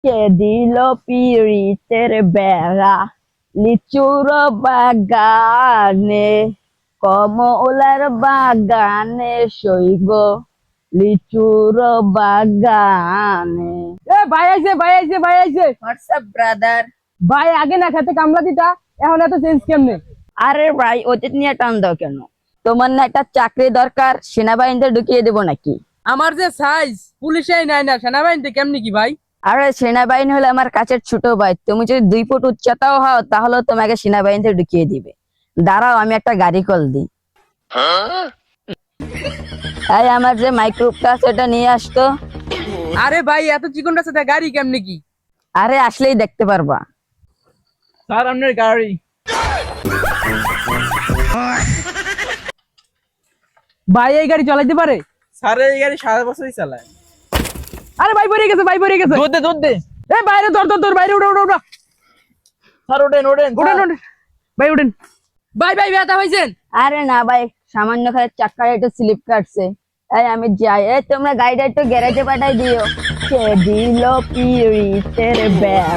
কে দিল পিরিতের বেড়া লিচুর বাগানে, কমলার বাগানে সইব লিচুর বাগানে। এ ভাই আইছে ভাই আইছে ভাই আইছে। WhatsApp brother? ভাই আগে না খেতে কামলা দিতা, এখন এত চেঞ্জ কেমনে? আরে ভাই অতীত নিয়ে টান দাও কেন? তোমার না একটা চাকরি দরকার, সেনাবাহিনীতে ঢুকিয়ে দেবো নাকি? আমার যে সাইজ পুলিশেই নাই না, সেনাবাহিনীতে কেমনি কি ভাই? আরে সেনাবাহিনী হলে আমার কাছের ছোট ভাই, তুমি যদি 2 ফুট উচ্চতাও হও তাহলে তোমাকে সেনাবাহিনীতে ঢুকিয়ে দিবে। দাঁড়াও আমি একটা গাড়ি কল দিই। এই আমার যে মাইক্রোফোনটা আছে এটা নিয়ে আসতো। আরে ভাই এত চিকনটা সাথে গাড়ি কেমনে কি? আরে আসলেই দেখতে পারবা। স্যার আপনার গাড়ি। ভাই এই গাড়ি চালাইতে পারে? স্যার এই গাড়ি 7 বছরই চালায়। আরে ভাই পড়ে গেছে ভাই পড়ে গেছে। দুধ দে এ বাইরে ধর ধর ধর, বাইরে উঠে উঠে উঠে স্যার ওঠেন উঠেন উঠেন ভাই উঠেন। ভাই ভাই ব্যথা হয়েছেন? আরে না ভাই, সামান্য খালি চাক্কাটা একটু স্লিপ কাটছে। এই আমি যাই, তোমরা গাড়িটা একটু গ্যারেজে পাঠাই দিও। কে দিল পিরিতের বেড়া।